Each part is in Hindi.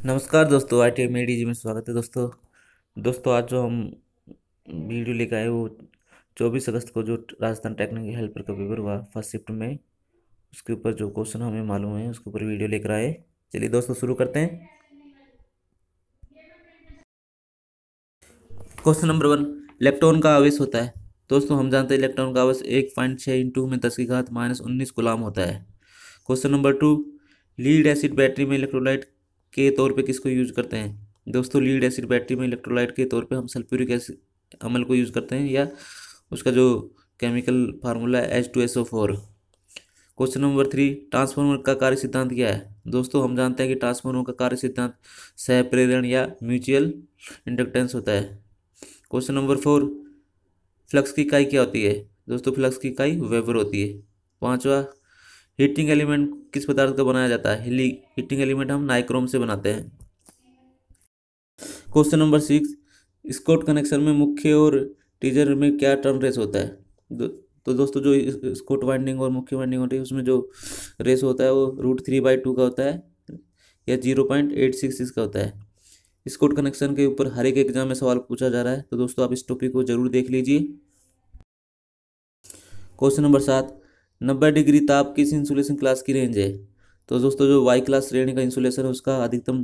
नमस्कार दोस्तों, ITI मेडी जी में स्वागत है दोस्तों। आज जो हम वीडियो लेकर आए वो 24 अगस्त को जो राजस्थान टेक्निकल हेल्पर का पेपर हुआ फर्स्ट शिफ्ट में, उसके ऊपर जो क्वेश्चन हमें मालूम है उसके ऊपर वीडियो लेकर आए। चलिए दोस्तों शुरू करते हैं। क्वेश्चन नंबर 1, इलेक्ट्रॉन का आवेश होता है। दोस्तों हम जानते हैं इलेक्ट्रॉन का आवेश 1.6 इंटू में 10⁻⁻19 गुलाम होता है। Question number 2, lead acid battery में इलेक्ट्रोलाइट के तौर पे किसको यूज करते हैं। दोस्तों लीड एसिड बैटरी में इलेक्ट्रोलाइट के तौर पे हम सल्फ्यूरिक एसिड अम्ल को यूज करते हैं, या उसका जो केमिकल फार्मूला है H2SO4। क्वेश्चन नंबर 3, ट्रांसफार्मर का कार्य सिद्धांत क्या है। दोस्तों हम जानते हैं कि ट्रांसफार्मर का कार्य सिद्धांत सह प्रेरण या म्यूचुअल इंडक्टेंस होता है। क्वेश्चन नंबर 4, फ्लक्स की इकाई क्या होती है। दोस्तों फ्लक्स की इकाई वेबर होती है। पांचवा, हीटिंग एलिमेंट किस पदार्थ का बनाया जाता है। हीटिंग एलिमेंट हम नाइक्रोम से बनाते हैं। क्वेश्चन नंबर 6, स्कॉट कनेक्शन में मुख्य और टीजर में क्या टर्न रेस होता है। तो दोस्तों जो स्कॉट वाइंडिंग और मुख्य वाइंडिंग होती है उसमें जो रेस होता है वो √3/2 का होता है, या 0.866 का होता है। स्कॉट कनेक्शन के ऊपर हर एक एग्जाम में सवाल पूछा जा रहा है, तो दोस्तों आप इस टॉपिक को जरूर देख लीजिए। क्वेश्चन नंबर 7, 90 डिग्री ताप किस इंसुलेशन क्लास की रेंज है। तो दोस्तों जो वाई क्लास श्रेणी का इंसुलेशन है उसका अधिकतम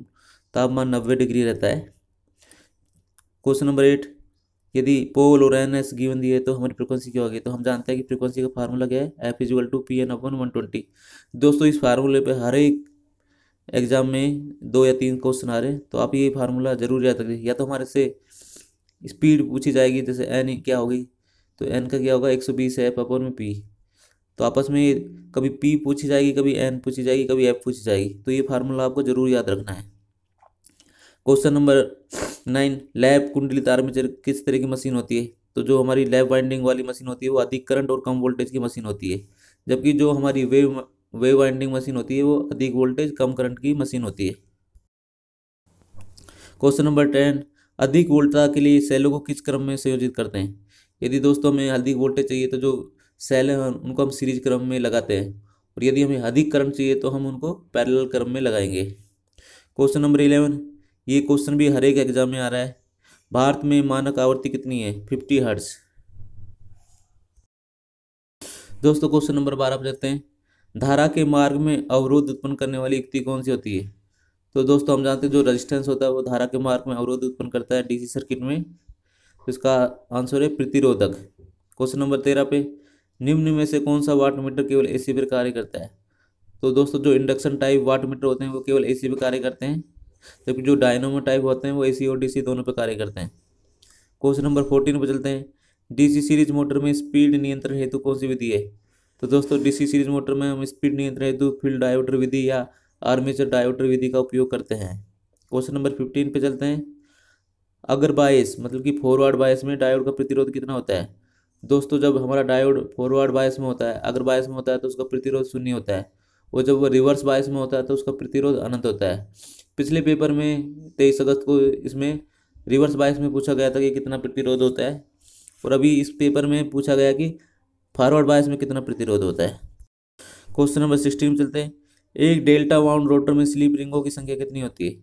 तापमान 90 डिग्री रहता है। क्वेश्चन नंबर 8, यदि पोल और एन एस गिवन दिए तो हमारी फ्रीक्वेंसी क्या होगी। तो हम जानते हैं कि फ्रीक्वेंसी का फार्मूला क्या है, F = PN/120। दोस्तों इस फार्मूले पे हर एक एग्जाम में 2 या 3 क्वेश्चन आ रहे हैं, तो आप ये फार्मूला जरूर याद रखिए। या तो हमारे से स्पीड पूछी जाएगी, जैसे एन क्या होगी, तो एन का क्या होगा 120F/P। तो आपस में कभी पी पूछी जाएगी, कभी एन पूछी जाएगी, कभी एफ पूछी जाएगी, तो ये फार्मूला आपको जरूर याद रखना है। क्वेश्चन नंबर 9, लैब कुंडलित आर्मेचर किस तरह की मशीन होती है। तो जो हमारी लैब वाइंडिंग वाली मशीन होती है वो अधिक करंट और कम वोल्टेज की मशीन होती है, जबकि जो हमारी वेव वाइंडिंग मशीन होती है वो अधिक वोल्टेज कम करंट की मशीन होती है। क्वेश्चन नंबर 10, अधिक वोल्टता के लिए सेलों को किस क्रम में संयोजित करते हैं। यदि दोस्तों हमें अधिक वोल्टेज चाहिए तो जो सेल है उनको हम सीरीज क्रम में लगाते हैं, और यदि हमें अधिक करंट चाहिए तो हम उनको पैरेलल क्रम में लगाएंगे। क्वेश्चन नंबर 11, ये क्वेश्चन भी हर एक एग्जाम में आ रहा है, भारत में मानक आवृत्ति कितनी है, 50 हर्ट्ज। दोस्तों क्वेश्चन नंबर 12 पर चलते हैं, धारा के मार्ग में अवरोध उत्पन्न करने वाली युक्ति कौन सी होती है। तो दोस्तों हम जानते हैं जो रेजिस्टेंस होता है वो धारा के मार्ग में अवरोध उत्पन्न करता है DC सर्किट में, तो इसका आंसर है प्रतिरोधक। क्वेश्चन नंबर 13 पे, निम्न में से कौन सा वाट मीटर केवल AC पर कार्य करता है। तो दोस्तों जो इंडक्शन टाइप वाट मीटर होते हैं वो केवल AC पे कार्य करते हैं, जबकि जो डायनामो टाइप होते हैं वो AC और DC दोनों पे कार्य करते हैं। क्वेश्चन नंबर 14 पे चलते हैं, DC सीरीज मोटर में स्पीड नियंत्रण हेतु कौन सी विधि है। तो दोस्तों DC सीरीज मोटर में हम स्पीड नियंत्रण हेतु फील्ड डायोडर विधि या आर्मेचर डायोडर विधि का उपयोग करते हैं। क्वेश्चन नंबर 15 पे चलते हैं, अगर बायस मतलब कि फॉरवर्ड बायस में डायोड का प्रतिरोध कितना होता है। दोस्तों जब हमारा डायोड फॉरवर्ड बायस में होता है, अगर बायस में होता है तो उसका प्रतिरोध 0 होता है, और जब वो रिवर्स बायस में होता है तो उसका प्रतिरोध अनंत होता है। पिछले पेपर में 23 अगस्त को इसमें रिवर्स बायस में पूछा गया था कि कितना प्रतिरोध होता है, और अभी इस पेपर में पूछा गया कि फॉरवर्ड बायस में कितना प्रतिरोध होता है। क्वेश्चन नंबर 16 में चलते हैं, एक डेल्टा वाउंड रोटर में स्लिप रिंगों की संख्या कितनी होती है।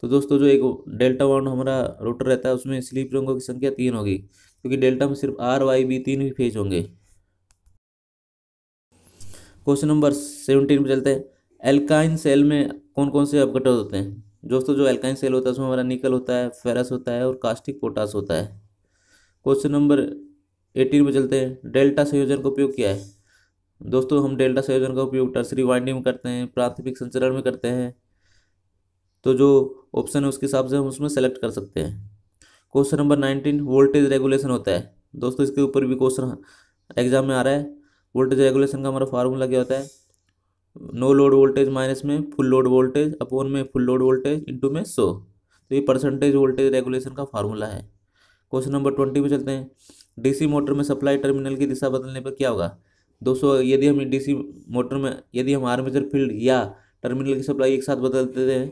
तो दोस्तों जो एक डेल्टा वाउंड हमारा रोटर रहता है उसमें स्लिप रिंगों की संख्या 3 होगी, क्योंकि डेल्टा में सिर्फ RYB 3 ही फेज होंगे। क्वेश्चन नंबर 17 पे चलते हैं, एल्काइन सेल में कौन कौन से अपघटक होते हैं। दोस्तों जो एल्काइन सेल होता है उसमें हमारा निकल होता है, फेरस होता है और कास्टिक पोटास होता है। क्वेश्चन नंबर 18 पे चलते हैं, डेल्टा संयोजन का उपयोग क्या है। दोस्तों हम डेल्टा संयोजन का उपयोग टर्सरी वाइंडिंग में करते हैं, प्राथमिक संचरण में करते हैं, तो जो ऑप्शन है उसके हिसाब से हम उसमें सेलेक्ट कर सकते हैं। क्वेश्चन नंबर 19, वोल्टेज रेगुलेशन होता है। दोस्तों इसके ऊपर भी क्वेश्चन एग्जाम में आ रहा है, वोल्टेज रेगुलेशन का हमारा फार्मूला क्या होता है, नो लोड वोल्टेज माइनस में फुल लोड वोल्टेज अपॉन में फुल लोड वोल्टेज इंटू में 100। तो ये परसेंटेज वोल्टेज रेगुलेशन का फार्मूला है। क्वेश्चन नंबर 20 पे चलते हैं, DC मोटर में सप्लाई टर्मिनल की दिशा बदलने पर क्या होगा। दोस्तों यदि हम DC मोटर में यदि हम आर्मेचर फील्ड या टर्मिनल की सप्लाई एक साथ बदल देते हैं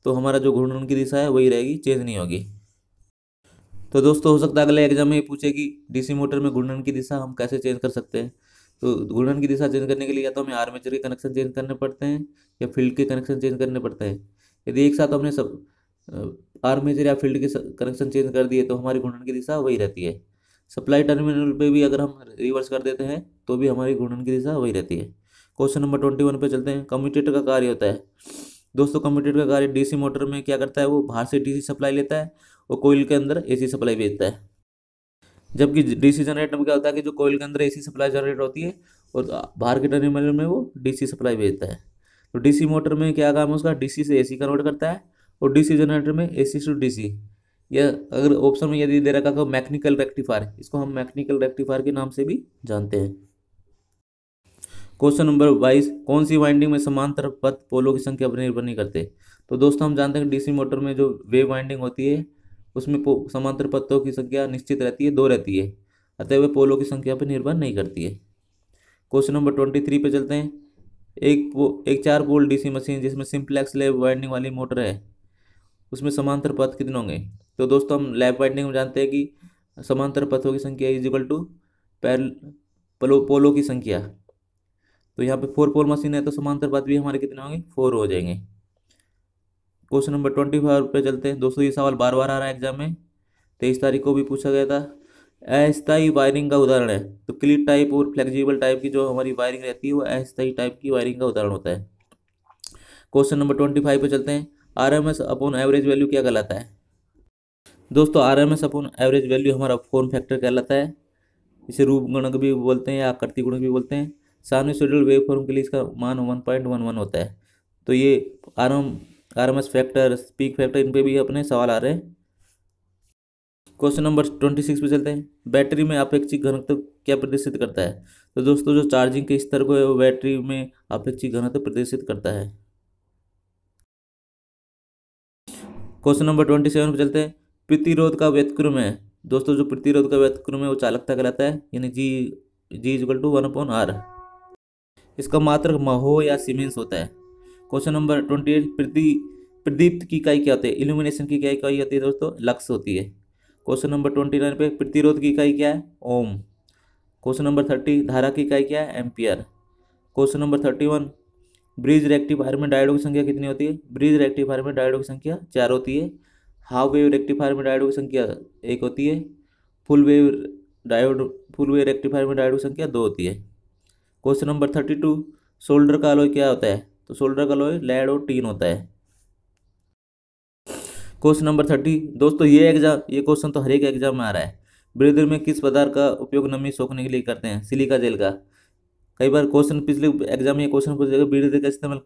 तो हमारा जो घूर्णन की दिशा है वही रहेगी, चेंज नहीं होगी। तो दोस्तों हो सकता है अगले एग्जाम में ये पूछे कि DC मोटर में घूर्णन की दिशा हम कैसे चेंज कर सकते हैं। तो घूर्णन की दिशा चेंज करने के लिए या तो हमें आर्मेचर के कनेक्शन चेंज करने पड़ते हैं या फील्ड के कनेक्शन चेंज करने पड़ते हैं। यदि एक साथ हमने सब आर्मेचर या फील्ड के कनेक्शन चेंज कर दिए तो हमारी घूर्णन की दिशा वही रहती है। सप्लाई टर्मिनल पे भी अगर हम रिवर्स कर देते हैं तो भी हमारी घूर्णन की दिशा वही रहती है। क्वेश्चन नंबर 21 पे चलते हैं। कम्यूटेटर का कार्य होता है। दोस्तों कम्यूटेटर का कार्य डीसी मोटर में क्या करता है, वो बाहर से डीसी सप्लाई लेता है और कोयल के अंदर एसी सप्लाई भेजता है। जबकि डीसी जनरेटर में क्या होता है कि जो कोयल के अंदर एसी सप्लाई जनरेट होती है और बाहर के टर्मिनल में वो डीसी सप्लाई भेजता है। तो डीसी मोटर में क्या काम है उसका, डीसी से एसी कन्वर्ट करता है और डीसी जनरेटर में एसी टू डीसी। या अगर ऑप्शन में यदि दे रखा हो मैकेनिकल रेक्टिफायर, इसको हम मैकेनिकल रेक्टिफायर के नाम से भी जानते हैं। क्वेश्चन नंबर 22, कौन सी वाइंडिंग में समांतर पथ पोलों की संख्या पर निर्भर नहीं करते। तो दोस्तों हम जानते हैं कि डीसी मोटर में जो वेव वाइंडिंग होती है उसमें समांतर पथों की संख्या निश्चित रहती है, 2 रहती है, अतः वे पोलों की संख्या पर निर्भर नहीं करती है। क्वेश्चन नंबर 23 पे चलते हैं। एक 4 पोल डीसी मशीन जिसमें सिंपलेक्स लैब वाइंडिंग वाली मोटर है, उसमें समांतर पथ कितने होंगे। तो दोस्तों हम लैब वाइंडिंग में जानते हैं कि समांतर पथों की संख्या इज इक्वल टू पोलों की संख्या। तो यहाँ पे 4 पोल मशीन है तो समांतर पथ भी हमारे कितने होंगे, 4 हो जाएंगे। क्वेश्चन नंबर 25 पे चलते हैं। दोस्तों ये सवाल बार बार आ रहा है एग्जाम में, 23 तारीख को भी पूछा गया था। अस्थायी वायरिंग का उदाहरण है। तो क्लिप टाइप और फ्लेक्सिबल टाइप की जो हमारी वायरिंग रहती है वो अस्थायी टाइप की वायरिंग का उदाहरण होता है। क्वेश्चन नंबर 25 पे चलते हैं। आरएमएस अपॉन एवरेज वैल्यू क्या कहलाता है। दोस्तों आरएमएस अपॉन एवरेज वैल्यू हमारा फॉर्म फैक्टर कहलाता है। इसे रूप गुणक भी बोलते हैं या आकृति गुणक भी बोलते हैं। साइनसॉइडल वेव फॉर्म के लिए इसका मान 1.11 होता है। तो ये आरएमएस फैक्टर, पीक फैक्टर, इन पे भी अपने सवाल आ रहे हैं। क्वेश्चन नंबर 26 पे चलते हैं। बैटरी में अपेक्षित घनत्व क्या प्रदर्शित करता है। तो दोस्तों जो चार्जिंग के स्तर को है वो बैटरी में अपेक्षित घनत्व प्रदर्शित करता है। क्वेश्चन नंबर 27 पे चलते हैं। प्रतिरोध का व्युत्क्रम है। दोस्तों जो प्रतिरोध का व्युत्क्रम है वो चालकता कहलाता है, यानी जी इक्वल टू 1/r। इसका मात्रक महो या सीमेंस होता है। क्वेश्चन नंबर 28, प्रदीप्त की इकाई क्या होती है। इल्यूमिनेशन की क्या इकाई होती है दोस्तों, लक्स होती है। क्वेश्चन नंबर 29 पे प्रतिरोध की इकाई क्या है, ओम। क्वेश्चन नंबर 30, धारा की इकाई क्या है, ampere. Question number 31, bridge rectifier में डायोडों की संख्या कितनी होती है। ब्रिज रेक्टिफायर में डायोडों की संख्या 4 होती है। हाफ वेव रेक्टिफायर में डायोडों की संख्या 1 होती है। फुल वेव रेक्टिफायर में डायोडों की संख्या 2 होती है। क्वेश्चन नंबर 32, सोल्डर का अलॉय क्या होता है। तो सोल्डर का अलॉय लेड और टीन होता है। क्वेश्चन नंबर 30, दोस्तों ये क्वेश्चन तो हर एक एग्जाम में आ रहा है। ब्रीदर में किस पदार्थ का उपयोग नमी सोखने के लिए करते हैं, सिलिका जेल का। कई बार क्वेश्चन पिछले एग्जाम में क्वेश्चन पूछ जाएगा ब्रीदर का इस्तेमाल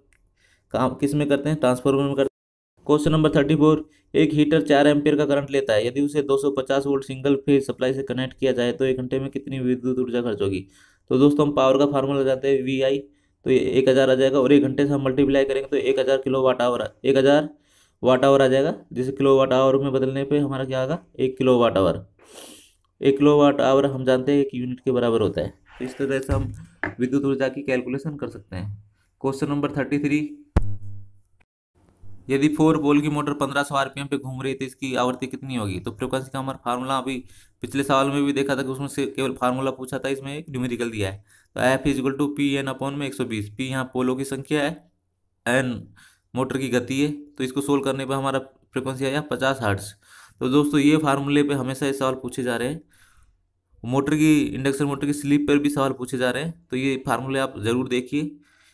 काम किस में करते हैं, ट्रांसफार्मर में करते हैं। क्वेश्चन नंबर 34, एक हीटर 4 एम्पीयर का करंट लेता है, यदि उसे 250 वोल्ट सिंगल फेज सप्लाई से कनेक्ट किया जाए तो 1 घंटे में कितनी विद्युत ऊर्जा खर्च होगी। तो दोस्तों हम पावर का फार्मूला लगाते हैं VI, तो ये 1000 आ जाएगा और 1 घंटे से हम मल्टीप्लाई करेंगे तो 1000 किलो वाट आवर 1000 वाट आवर आ जाएगा, जिसे किलो वाट आवर में बदलने पे हमारा क्या आएगा, 1 kilo watt hour. 1 kilo watt hour हम जानते हैं 1 यूनिट के बराबर होता है। तो इस तरह से हम विद्युत ऊर्जा की कैलकुलेशन कर सकते हैं। क्वेश्चन नंबर 33, यदि 4 पोल की मोटर 1500 RPM पे घूम रही तो इसकी आवृत्ति कितनी होगी। तो फ्रिक्वेंसी का हमारा फार्मूला अभी पिछले सवाल में भी देखा था कि उसमें से केवल फार्मूला पूछा था, इसमें एक न्यूमेरिकल दिया है। तो F is equal to PN/120। P यहाँ पोलों की संख्या है, N मोटर की गति है, तो इसको सोल्व करने पर हमारा फ्रिक्वेंसी आया 50 हर्ट्ज। तो दोस्तों ये फार्मूले पे हमेशा ये सवाल पूछे जा रहे हैं। इंडक्शन मोटर की स्लिप पर भी सवाल पूछे जा रहे हैं, तो ये फार्मूले आप जरूर देखिए,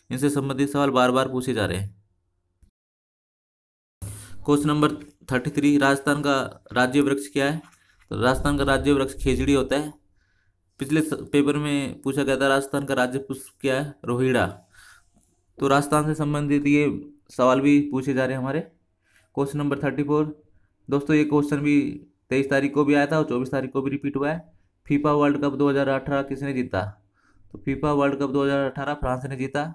इनसे संबंधित सवाल बार बार पूछे जा रहे हैं। क्वेश्चन नंबर 33, राजस्थान का राज्य वृक्ष क्या है। तो राजस्थान का राज्य वृक्ष खेजड़ी होता है। पिछले पेपर में पूछा गया था राजस्थान का राज्य पुष्प क्या है, रोहिड़ा। तो राजस्थान से संबंधित ये सवाल भी पूछे जा रहे हैं हमारे। क्वेश्चन नंबर 34, दोस्तों ये क्वेश्चन भी 23 तारीख को भी आया था और 24 तारीख को भी रिपीट हुआ है। फीफा वर्ल्ड कप 2018 किसने जीता। तो फीफा वर्ल्ड कप 2018 फ्रांस ने जीता।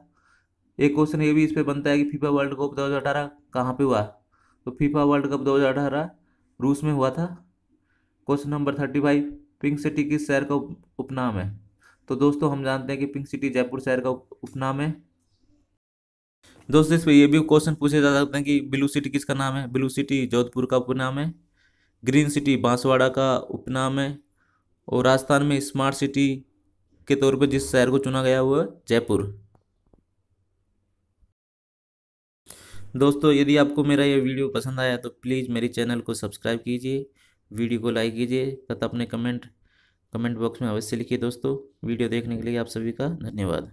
एक क्वेश्चन ये भी इस पे बनता है कि फीफा वर्ल्ड कप 2018 कहाँ पे हुआ। तो फीफा वर्ल्ड कप 2018 रूस में हुआ था। क्वेश्चन नंबर 35, पिंक सिटी किस शहर का उपनाम है। तो दोस्तों हम जानते हैं कि पिंक सिटी जयपुर शहर का उपनाम है। दोस्तों इस पे ये भी क्वेश्चन पूछे जा सकते हैं कि ब्लू सिटी किसका नाम है। ब्लू सिटी जोधपुर का उपनाम है। ग्रीन सिटी बांसवाड़ा का उपनाम है। और राजस्थान में स्मार्ट सिटी के तौर पर जिस शहर को चुना गया वो है जयपुर। दोस्तों यदि आपको मेरा ये वीडियो पसंद आया तो प्लीज़ मेरे चैनल को सब्सक्राइब कीजिए, वीडियो को लाइक कीजिए तथा अपने कमेंट बॉक्स में अवश्य लिखिए। दोस्तों वीडियो देखने के लिए आप सभी का धन्यवाद।